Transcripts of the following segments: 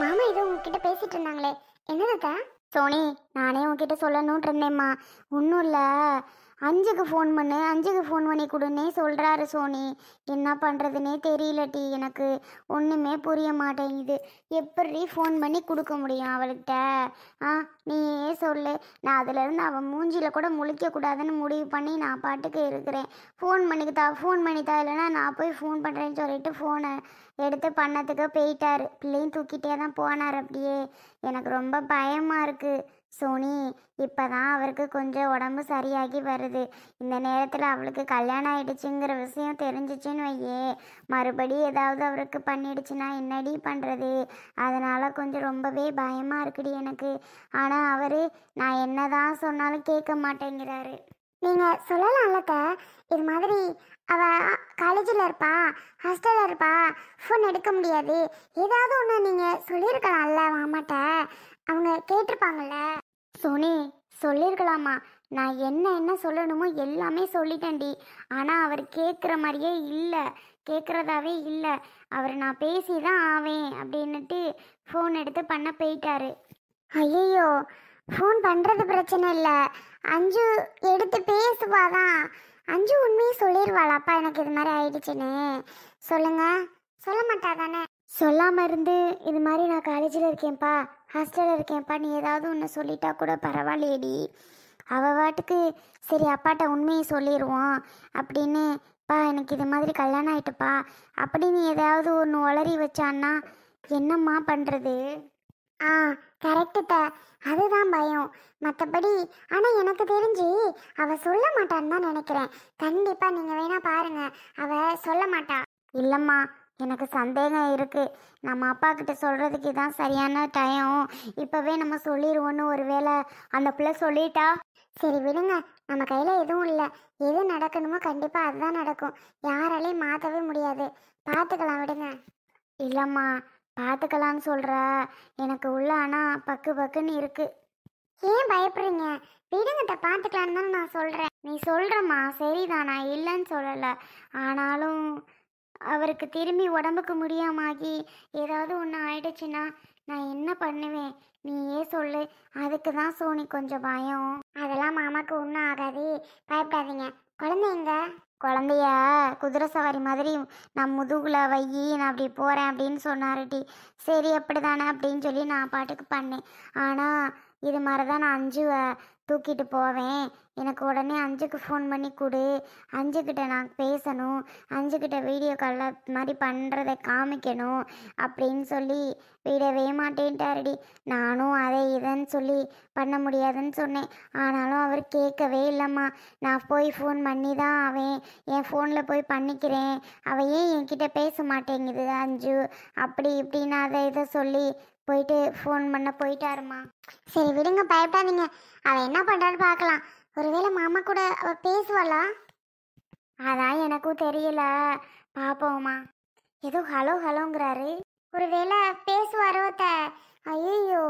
மாமா ஏதோ உங்ககிட்ட பேசிட்டு இருந்தாங்களே, என்னதுக்கா? சோனி, நானே உங்ககிட்ட சொல்லணும்னு இருந்தேம்மா. ஒன்றும் இல்லை, அஞ்சுக்கு ஃபோன் பண்ணு, அஞ்சுக்கு ஃபோன் பண்ணி கொடுன்னே சொல்கிறாரு சோனி. என்ன பண்ணுறதுனே தெரியலட்டி, எனக்கு ஒன்றுமே புரிய மாட்டேங்குது. எப்படி ஃபோன் பண்ணி கொடுக்க முடியும் அவள்கிட்ட? நீயே சொல்லு. நான் அதுலேருந்து அவன் மூஞ்சியில் கூட முழிக்கக்கூடாதுன்னு முடிவு பண்ணி நான் பாட்டுக்கு இருக்கிறேன். ஃபோன் பண்ணித்தா இல்லைன்னா நான் போய் ஃபோன் பண்ணுறேன்னு சொல்லிட்டு ஃபோனை எடுத்து பண்ணத்துக்கு போயிட்டாரு. பிள்ளையும் தூக்கிட்டே தான் போனார். அப்படியே எனக்கு ரொம்ப பயமாக இருக்குது சோனி. இப்போ தான் அவருக்கு கொஞ்சம் உடம்பு சரியாகி வருது. இந்த நேரத்தில் அவளுக்கு கல்யாணம் ஆயிடுச்சுங்கிற விஷயம் தெரிஞ்சிச்சின்னு வையே, மறுபடியும் ஏதாவது அவருக்கு பண்ணிடுச்சுன்னா என்னடி பண்ணுறது? அதனால் கொஞ்சம் ரொம்பவே பயமாக இருக்குடி எனக்கு. ஆனால் அவர் நான் என்ன தான் சொன்னாலும் கேட்க மாட்டேங்கிறாரு. நீங்கள் சொல்லலாம்லக்க, இது மாதிரி அவள் காலேஜில் இருப்பா, ஹாஸ்டலில் இருப்பா, ஃபோன் எடுக்க முடியாது, ஏதாவது ஒன்று நீங்கள் சொல்லியிருக்கலாம்ல மாமாட்ட, அவங்க கேட்டிருப்பாங்கல்ல. சோனி, சொல்லியிருக்கலாமா? நான் என்ன சொல்லணுமோ எல்லாமே சொல்லிட்டேன்டி. ஆனால் அவர் கேட்குற மாதிரியே இல்லை, கேட்குறதாவே இல்லை. அவர் நான் பேசி தான் ஆவேன் அப்படின்னுட்டு ஃபோன் எடுத்து பண்ண போயிட்டாரு. ஐயோ, ஃபோன் பண்ணுறது பிரச்சனை இல்லை, அஞ்சு எடுத்து பேசுவாதான். அஞ்சு உண்மையை சொல்லிடுவாளாப்பா எனக்கு இது மாதிரி ஆயிடுச்சுன்னு? சொல்லுங்க, சொல்ல மாட்டா தானே? சொல்லாமல் இருந்து இது மாதிரி நான் காலேஜில் இருக்கேன்ப்பா, ஹாஸ்டலில் இருக்கேன்ப்பா, நீ ஏதாவது ஒன்று சொல்லிட்டா கூட பரவாயில்லையேடி. அவள் வாட்டுக்கு சரி அப்பாட்ட உண்மையை சொல்லிடுவோம் அப்படின்னு, பா எனக்கு இது மாதிரி கல்யாணம் ஆயிட்டுப்பா அப்படின்னு ஏதாவது ஒன்று உளறி வச்சான்னா என்னம்மா பண்ணுறது? கரெக்டு, அதுதான் பயம், மற்றபடி. ஆனால் எனக்கு தெரிஞ்சு அவள் சொல்ல மாட்டான்னு தான் நினைக்கிறேன். கண்டிப்பாக நீங்கள் வேணா பாருங்க, அவள் சொல்ல மாட்டா. இல்லைம்மா, எனக்கு சந்தேகம் இருக்குது. நம்ம அப்பா கிட்ட சொல்கிறதுக்கு இதான் சரியான டைம். இப்போவே நம்ம சொல்லிடுவோன்னு ஒரு வேளை அந்த பிள்ளை சொல்லிட்டா? சரி விடுங்க, நம்ம கையில் எதுவும் இல்லை. எது நடக்கணுமோ கண்டிப்பாக அதுதான் நடக்கும். யாராலையும் மாற்றவே முடியாது. பார்த்துக்கலாம், விடுங்க. இல்லைம்மா, பார்த்துக்கலான்னு சொல்கிற, எனக்கு உள்ள ஆனால் பக்கு பக்குன்னு இருக்கு. ஏன் பயப்படுறீங்க? விடுங்கட்ட, பார்த்துக்கலான்னு தானே நான் சொல்கிறேன். நீ சொல்கிறம்மா சரிதான், நான் இல்லைன்னு சொல்லலை. ஆனாலும் அவருக்கு திரும்பி உடம்புக்கு முடியாமாகி ஏதாவது ஒன்று ஆயிடுச்சுன்னா நான் என்ன பண்ணுவேன்? நீயே சொல்லு. அதுக்கு தான் சோனி கொஞ்சம் பயம். அதெல்லாம் மாமாவுக்கு ஒன்றும் ஆகாது, பயப்படாதீங்க. குழந்தைங்க, குழந்தைய குதிரை சவாரி மாதிரி நான் முதுகுல வையி, நான் அப்படி போகிறேன் அப்படின்னு சொன்னாருடி. சரி அப்படி தானே அப்படின்னு சொல்லி நான் பாட்டுக்கு பண்ணேன். ஆனால் இது மாதிரி தான் நான் அஞ்சுவை தூக்கிட்டு போவேன். எனக்கு உடனே அஞ்சுக்கு ஃபோன் பண்ணி கொடு, அஞ்சுக்கிட்ட நான் பேசணும், அஞ்சுக்கிட்ட வீடியோ காலில் மாதிரி பண்ணுறதை காமிக்கணும் அப்படின்னு சொல்லி விடவே மாட்டேன்ட்டாருடி. நானும் அதை இதுன்னு சொல்லி பண்ண முடியாதுன்னு சொன்னேன். ஆனாலும் அவர் கேட்கவே இல்லைம்மா. நான் போய் ஃபோன் பண்ணி தான் அவன் என் ஃபோனில் போய் பண்ணிக்கிறேன், அவள் ஏன் என்கிட்ட பேச மாட்டேங்குது அஞ்சு அப்படி இப்படின்னு அதை இதை சொல்லி போயிட்டு ஃபோன் பண்ண போயிட்டாருமா. சரி விடுங்க, பயப்படாதீங்க. அவள் என்ன பண்ணுறான்னு பார்க்கலாம். ஒருவேளை மாமா கூட அவள் பேசுவாளா? அதான் எனக்கும் தெரியல, பார்ப்போம்மா. ஏதோ ஹலோ ஹலோங்கிறாரு, ஒருவேளை பேசுவாரோ ஐயோ,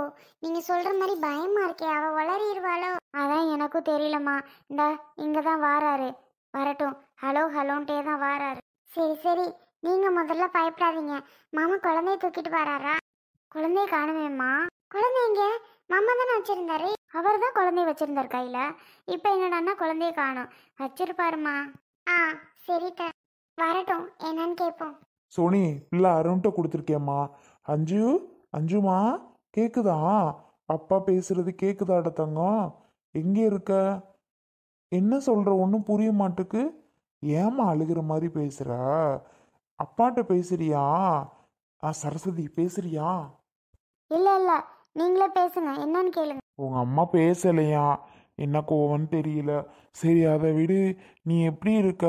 நீங்கள் சொல்கிற மாதிரி பயமாக இருக்கே, அவள் வளரிடுவாளோ? அதான் எனக்கும் தெரியலம்மா. இந்த இங்கே தான் வாராரு, வரட்டும். ஹலோ ஹலோன்ட்டே தான் வாராரு. சரி சரி, நீங்கள் முதல்ல பயப்படாதீங்க. மாமா குழந்தைய தூக்கிட்டு வராரா? குழந்தைய காணுமேம்மா. குழந்தைங்க மாமா தானே வச்சிருந்தாரு. அவர் தான் குழந்தைய வச்சிருந்தார் கையில. இப்போ என்னடான்னா குழந்தைய காணும். வச்சிருப்பாருமா. சரிட்ட, வரட்டும், என்னன்னு கேட்போம். சோனி, பிள்ளை அருண்கிட்ட கொடுத்துருக்கேம்மா. அஞ்சு, அஞ்சுமா, கேக்குதா? அப்பா பேசுறது கேக்குதாட தங்கம்? எங்கே இருக்க? என்ன சொல்ற? ஒன்றும் புரிய மாட்டுக்கு. ஏம்மா அழுகிற மாதிரி பேசுற? அப்பாட்ட பேசுறியா? சரஸ்வதி பேசுறியா? இல்லை இல்லை, நீங்களே பேசுங்க, என்னன்னு கேளுங்க. உங்க அம்மா பேசலையா? என்ன கோவம்னு தெரியல. சரி அதை விடு. நீ எப்படி இருக்க?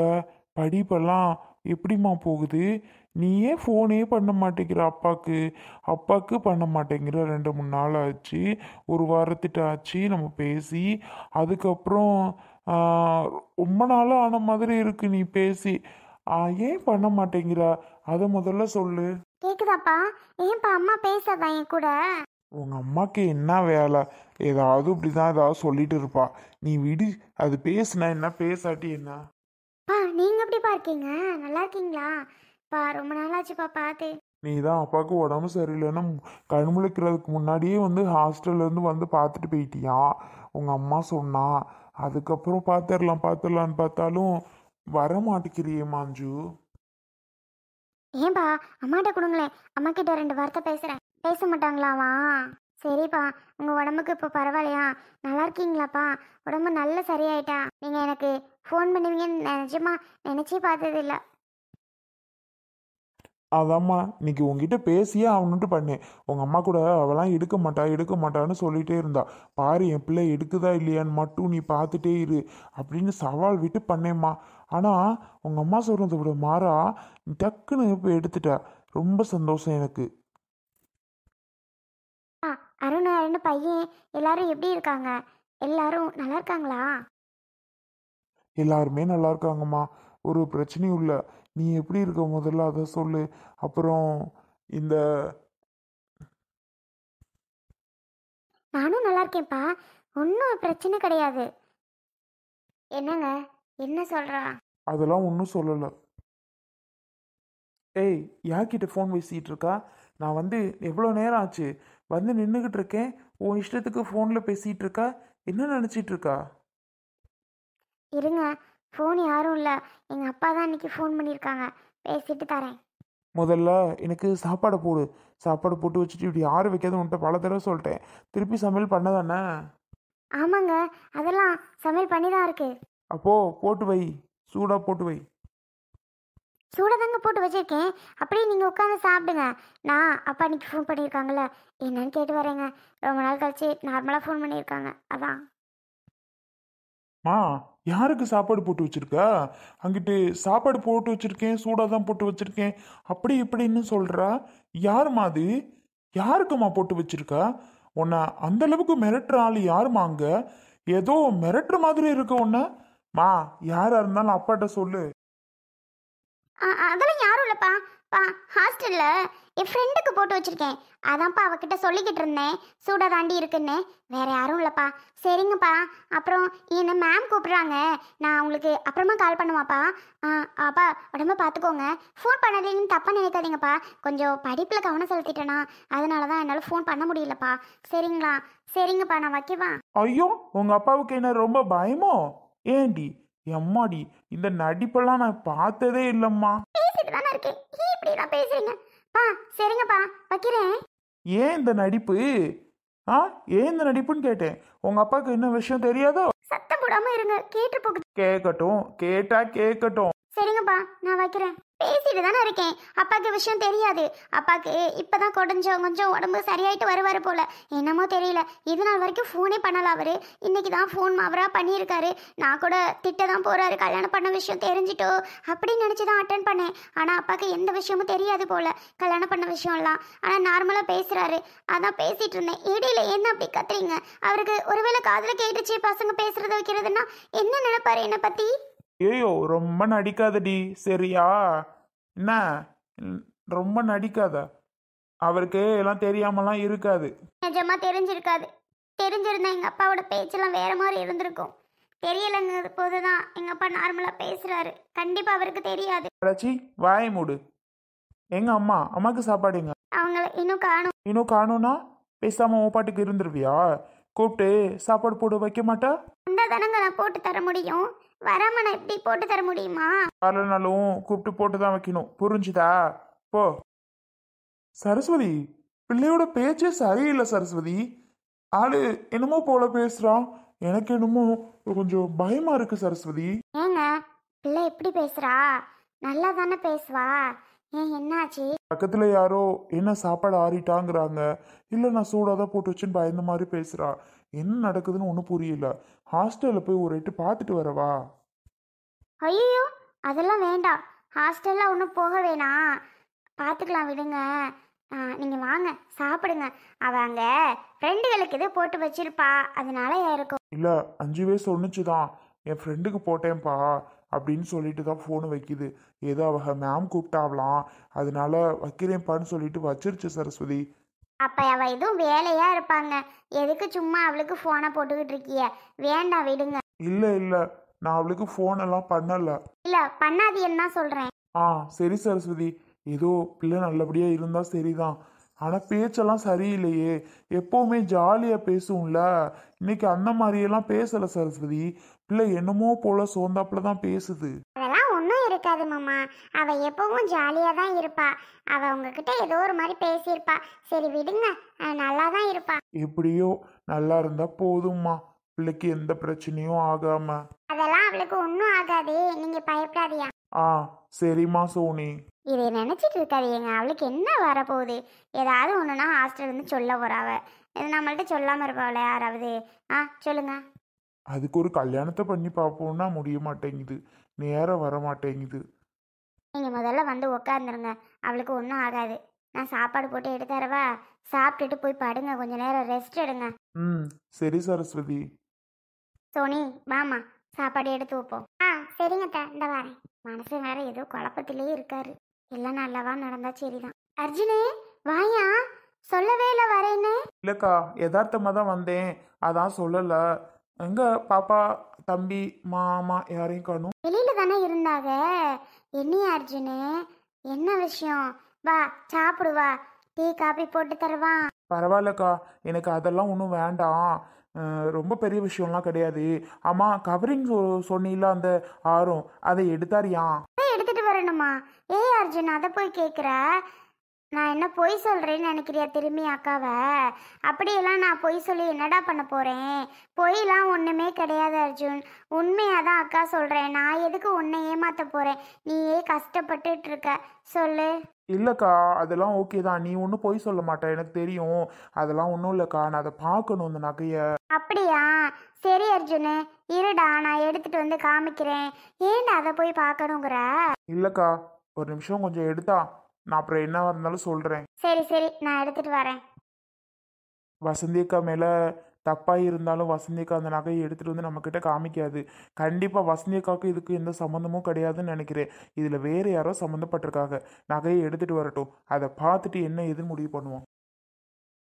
படிப்பெல்லாம் எப்படிம்மா போகுது? நீ ஏன் ஃபோனே பண்ண மாட்டேங்கிற அப்பாக்கு? அப்பாக்கு பண்ண மாட்டேங்கிற. 2-3 நாள் ஆச்சு, ஒரு வாரத்திட்ட ஆச்சு நம்ம பேசி. அதுக்கப்புறம் ரொம்ப நாளாக ஆன மாதிரி இருக்கு நீ பேசி. ஏன் பண்ண மாட்டேங்கிற? அதை முதல்ல சொல்லு. கேக்குதாப்பா? ஏன்பா அம்மா பேசாதா என் கூட? உங்க அம்மாக்கு என்ன வேலை? ஏதாவது இப்படிதான் ஏதாவது சொல்லிட்டு இருப்பா. நீ விடு. அது பேசுனா என்ன, பேசாட்டி என்ன? பா, நீங்க எப்படிப்பா இருக்கீங்க? நல்லா இருக்கீங்களா? பா, ரொம்ப நாளாச்சுப்பா பார்த்து. நீ தான் அப்பாவுக்கு உடம்பு சரியில்லைன்னா கண் முழிக்கிறதுக்கு முன்னாடியே வந்து ஹாஸ்டல்லேருந்து வந்து பார்த்துட்டு போயிட்டியான். உங்கள் அம்மா சொன்னா. அதுக்கப்புறம் பார்த்துடலான்னு பார்த்தாலும் வர மாட்டேங்கிறியே மாஞ்சு. ஏன்பா அம்மாட்ட கொடுங்களேன், அம்மா கிட்ட 2 வார்த்தை பேசுகிறேன். பேச மாட்டாங்களாவா? சரிப்பா, உங்கள் உடம்புக்கு இப்போ பரவாயில்லையா? நல்லா இருக்கீங்களாப்பா? உடம்பு நல்ல சரியாயிட்டா? நீங்கள் எனக்கு ஃபோன் பண்ணுவீங்கன்னு நினச்சே பார்த்தது இல்லை. அதாம்மா இன்னைக்கு உங்ககிட்ட பேசியே அவனுட்டு பண்ணேன். உங்கள் அம்மா கூட அவளாம் எடுக்க மாட்டான்னு சொல்லிட்டே இருந்தா. பாரு என் பிள்ளை எடுக்குதா இல்லையான்னு மட்டும் நீ பார்த்துட்டே இரு அப்படின்னு சவால் விட்டு பண்ணேம்மா. ஆனால் உங்கள் அம்மா சொல்கிறத விட மாறா நீ டக்குன்னு இப்போ எடுத்துட்ட. ரொம்ப சந்தோஷம் எனக்கு. அருண் பையன் எல்லாரும் எப்படி இருக்காங்க? எல்லாரும் நல்லா இருக்காங்களா? எல்லாருமே நல்லா இருக்காங்கம்மா. ஒரு பிரச்சனையும் இல்லை. நீ எப்படி இருக்க முதல்ல அதை சொல்லு. அப்புறம் இந்த நானும் நல்லா இருக்கேன்ப்பா, ஒன்றும் பிரச்சனை கிடையாது. என்னங்க, என்ன சொல்கிறா? அதெல்லாம் ஒன்றும் சொல்லலை. ஏய் யார்கிட்ட ஃபோன் பேசிகிட்டு இருக்கா? நான் வந்து எவ்வளோ நேரம் ஆச்சு வந்து நின்றுக்கிட்டு இருக்கேன். உன் இஷ்டத்துக்கு ஃபோனில் பேசிகிட்டு இருக்கா. என்ன நினச்சிட்டு இருக்கா? இருங்க, ஃபோன் யாரும் இல்லை, எங்கள் அப்பா தான் இன்னைக்கு ஃபோன் பண்ணியிருக்காங்க, பேசிட்டு தரேன். முதல்ல எனக்கு சாப்பாடை போடு. சாப்பாடு போட்டு வச்சுட்டு இப்படி யாரும் வைக்காத உன்ட்ட பல தடவை சொல்லிட்டேன். திருப்பி சமையல் பண்ண தானே? ஆமாங்க, அதெல்லாம் சமையல் பண்ணி தான் இருக்கு. அப்போது போட்டு வை, சூடாக போட்டு வை. சூடாதாங்க போட்டு வச்சிருக்கேன், அப்படியே நீங்கள் உட்காந்து சாப்பிடுங்க. நான் அப்பா இன்னைக்கு ஃபோன் பண்ணியிருக்காங்கல்ல, என்னன்னு கேட்டு வரேங்க. ரொம்ப நாள் கழிச்சு நார்மலாக ஃபோன் பண்ணியிருக்காங்க, அதான். யாருக்கு சாப்பாடு போட்டு வச்சிருக்க? அங்கிட்டு சாப்பாடு போட்டு வச்சிருக்கேன், சூடாக தான் போட்டு வச்சிருக்கேன், அப்படி இப்படின்னு சொல்கிறா. யாரும்மா அது? யாருக்குமா போட்டு வச்சிருக்கா? உன்னை அந்த அளவுக்கு மிரட்டுற ஆள் யாருமா அங்க? ஏதோ மிரட்டுற மாதிரி இருக்கு உன்னை. யாரா இருந்தாலும் அப்பாட்ட சொல்லு. அதெல்லாம் யாரும் இல்லைப்பா, ஹாஸ்டலில் என் ஃப்ரெண்டுக்கு போட்டு வச்சுருக்கேன், அதான்ப்பா அவகிட்ட சொல்லிக்கிட்டு இருந்தேன் சூடாக தாண்டி இருக்குன்னு. வேறு யாரும் இல்லைப்பா. சரிங்கப்பா, அப்புறம் என்ன மேம் கூப்பிட்றாங்க, நான் உங்களுக்கு அப்புறமா கால் பண்ணுவாப்பா. அப்பா உடம்பு பார்த்துக்கோங்க. ஃபோன் பண்ணலைன்னு தப்பாக நினைக்காதீங்கப்பா, கொஞ்சம் படிப்பில் கவனம் செலுத்திட்டேனா, அதனால தான் என்னால் ஃபோன் பண்ண முடியலப்பா. சரிங்களா? சரிங்கப்பா, நான் வைக்கவா? ஐயோ உங்க அப்பாவுக்கு என்ன ரொம்ப பயமோ? ஏண்டி எம்மாடி இந்த நடிப்பெல்லாம் நான் பார்த்ததே இல்லைம்மா. பேசிட்டு தானே இருக்கேன், இப்படி தான் பேசுறீங்க. சரிங்கப்பா, வைக்கிறேன். ஏன் இந்த நடிப்பு? ஏன் இந்த நடிப்புன்னு கேட்டேன். உங்க அப்பாவுக்கு என்ன விஷயம் தெரியாதோ? சத்தம் போடாம இருங்க, கேட்டு போகுது. கேட்கட்டும், கேட்டா கேட்கட்டும். சரிங்கப்பா, நான் வைக்கிறேன். பேசிட்டு தானே இருக்கேன், அப்பாவுக்கு விஷயம் தெரியாது. அப்பாவுக்கு இப்பதான் கொஞ்சம் உடம்பு சரியாயிட்டு வருவாரு போல, என்னமோ தெரியல. இது நாள் வரைக்கும் ஃபோனே பண்ணல அவரு, இன்னைக்கு தான் ஃபோன் அவரா பண்ணியிருக்காரு. நான் கூட திட்ட தான் போறாரு, கல்யாணம் பண்ண விஷயம் தெரிஞ்சிட்டோ அப்படின்னு நினைச்சு தான் அட்டன் பண்ணேன். ஆனா அப்பாவுக்கு எந்த விஷயமும் தெரியாது போல, கல்யாணம் பண்ண விஷயம்லாம். ஆனா நார்மலா பேசுறாரு, அதான் பேசிட்டு இருந்தேன். இடையில என்ன அப்படி கத்துறீங்க? அவருக்கு ஒருவேளை காதுல கேட்டுச்சு பசங்க பேசுறத வைக்கிறதுன்னா என்ன நினைப்பாரு என்னை பத்தி? ஏயோ ரொம்ப நடிக்காதடி சரியா? என்ன ரொம்ப நடிக்காத. அவருக்கு எல்லாம் தெரியாமலாம் இருக்காது. நிஜமா தெரிஞ்சிருக்காது. தெரிஞ்சிருந்தா எங்க அப்பாவோட பேச்செல்லாம் வேற மாதிரி இருந்திருக்கும். தெரியலங்க போதுதான் எங்க அப்பா நார்மலா பேசுறாரு, கண்டிப்பா அவருக்கு தெரியாது. அடாச்சி வாய மூடு. எங்க அம்மாக்கு சாப்பாடுங்க. அவங்கள இன்னும் காணும்னா பேசாம உன் பாட்டுக்கு இருந்துருவியா? கூப்பிட்டு சாப்பாடு போட்டு வைக்க மாட்டா? அந்த தானங்க நான் போட்டு தர முடியும், வராம நான் எப்படி போட்டு தர முடியுமா? வரலனாலும் கூப்பிட்டு போட்டு தான் வைக்கணும், புரிஞ்சுதா? போ. சரஸ்வதி பிள்ளையோட பேச்சே சரியில்லை சரஸ்வதி. ஆளு என்னமோ போல பேசுறான். எனக்கு என்னமோ கொஞ்சம் பயமா இருக்கு சரஸ்வதி. ஏங்க பிள்ளை எப்படி பேசுறா? நல்லா தானே பேசுவா, ஏன் என்னாச்சு? பக்கத்துல யாரோ என்ன சாப்பாடு ஆறிட்டாங்கிறாங்க, இல்ல நான் சூடாதான் போட்டு வச்சுன்னு பயந்த மாதிரி பேசுறா. என்ன நடக்குதுன்னு ஒன்றும் புரியல. ஹாஸ்டலில் போய் ஒரு எட்டு பார்த்துட்டு வரவா? ஐயோ அதெல்லாம் வேண்டாம், ஹாஸ்டலில் ஒன்றும் போக வேணாம், பார்த்துக்கலாம் விடுங்க. நீங்கள் வாங்க சாப்பிடுங்க. அவ அங்கே ஃப்ரெண்டுகளுக்கு இது போட்டு வச்சிருப்பா, அதனால இருக்கும். இல்லை 5 வயசு சொன்னுச்சுதான், என் ஃப்ரெண்டுக்கு போட்டேன்ப்பா அப்படின்னு சொல்லிட்டு தான் ஃபோனை வைக்குது. ஏதோ அவ மேம் கூப்பிட்டாவலாம், அதனால வைக்கிறேன்ப்பான்னு சொல்லிட்டு வச்சிருச்சு சரஸ்வதி. அப்போ அவள் எதுவும் வேலையாக இருப்பாங்க, எதுக்கு சும்மா அவளுக்கு ஃபோனை போட்டுக்கிட்டு இருக்கிய? வேண்டாம் விடுங்க. இல்லை இல்லை நான் அவளுக்கு ஃபோன் எல்லாம் பண்ணல. இல்லை பண்ணாதீன்னு தான் சொல்கிறேன். சரி சரஸ்வதி, ஏதோ பிள்ளை நல்லபடியா இருந்தா சரிதான். ஆனா பேச்செல்லாம் சரியில்லையே. எப்பவுமே ஜாலியா பேசும்ல. இன்னைக்கு அந்த மாதிரியெல்லாம் பேசல சரஸ்வதி. பிள்ளை என்னமோ போல சோர்ந்தாப்புல தான் பேசுது. அதெல்லாம் ஒன்றும் இருக்காது மாமா. அவ எப்பவும் ஜாலியாக தான் இருப்பா. அவ உங்ககிட்ட ஏதோ ஒரு மாதிரி பேசியிருப்பா. சரி விடுங்க, நல்லா தான் இருப்பா. எப்படியோ நல்லா இருந்தா போதும்மா. பிள்ளைக்கு எந்த பிரச்சனையும் ஆகாம. அதெல்லாம் அவளுக்கு ஒன்றும் ஆகாது, நீங்க பயப்படாதீயா. ஆ சரிம்மா சோனி. இதை நினைச்சிட்டு இருக்காதீங்க. அவளுக்கு என்ன வரப்போகுது? ஏதாவது ஒன்றுனா ஹாஸ்டல் வந்து சொல்ல போறாவ. இது நம்மள்ட்ட சொல்லாம இருப்பாவல யாராவது? சொல்லுங்க. அதுக்கு ஒரு கல்யாணத்தை பண்ணி பார்ப்போம்னா முடிய மாட்டேங்குது. நேரம் வர மாட்டேங்குது. நீங்க முதல்ல வந்து உட்காந்துருங்க. அவளுக்கு ஒன்றும் ஆகாது. நான் சாப்பாடு போட்டு எடுத்துறவா? சாப்பிட்டுட்டு போய் படுங்க, கொஞ்ச நேரம் ரெஸ்ட் எடுங்க. ம் சரி சரஸ்வதி. சோனி வாமா, சாப்பாடு எடுத்து வைப்போம். சரிங்க அத்தை, இந்த வரேன். மனசு வேற ஏதோ குழப்பத்திலே இருக்காரு. எல்லாம் நல்லவா நடந்தா சரிதான். அர்ஜுனே வாயா, சொல்லவே இல்லை வரேன்னு. இல்லக்கா, யதார்த்தமா தான் வந்தேன். அதான் சொல்லல. எங்க பாப்பா, தம்பி, மாமா யாரையும் காணும். வெளியில தானே இருந்தாங்க. என்னையா அர்ஜுனு, என்ன விஷயம்? வா சாப்பிடு, வா. டீ காபி போட்டு தருவா? பரவாயில்லக்கா, எனக்கு அதெல்லாம் ஒன்றும் வேண்டாம். ரொம்ப பெரிய விஷயம்லாம் கிடையாது. ஆமா, கவரிங் சொன்னீங்களா அந்த ஆரம், அதை எடுத்தாரியா? அதை எடுத்துட்டு வரணுமா? ஏய் அர்ஜுன், அதை போய் கேட்குற? நான் என்ன பொய் சொல்கிறேன்னு நினைக்கிறியா திரும்பி அக்காவை? அப்படியெல்லாம் நான் பொய் சொல்லி என்னடா பண்ண போகிறேன்? பொய்லாம் ஒன்றுமே கிடையாது அர்ஜுன். உண்மையாக தான் அக்கா சொல்கிறேன். நான் எதுக்கு உன்னை ஏமாற்ற போகிறேன்? நீயே கஷ்டப்பட்டுட்டு இருக்க. சொல்லு. இல்லைக்கா, அதெல்லாம் ஓகே தான். நீ ஒன்றும் பொய் சொல்ல மாட்டேன், எனக்கு தெரியும். அதெல்லாம் ஒன்றும் இல்லைக்கா, நான் அதை பார்க்கணும் அந்த நகையை. அப்படியா? சரி அர்ஜுனு, இருடா நான் எடுத்துட்டு வந்து காமிக்கிறேன். ஏன்டா அதை போய் பார்க்கணுங்கிற? இல்லைக்கா, ஒரு நிமிஷம் கொஞ்சம் எடுத்தா நான் அப்புறம் என்னவா இருந்தாலும் சொல்கிறேன். சரி சரி, நான் எடுத்துட்டு வரேன். வசந்தி அக்கா மேலே தப்பாக இருந்தாலும் வசந்தி அக்கா அந்த நகையை எடுத்துகிட்டு வந்து நம்மக்கிட்ட காமிக்காது. கண்டிப்பாக வசந்தி அக்காவுக்கு இதுக்கு எந்த சம்மந்தமும் கிடையாதுன்னு நினைக்கிறேன். இதில் வேறு யாரோ சம்மந்தப்பட்டிருக்காங்க. நகையை எடுத்துகிட்டு வரட்டும், அதை பார்த்துட்டு என்ன ஏதுன்னு முடிவு பண்ணுவோம்.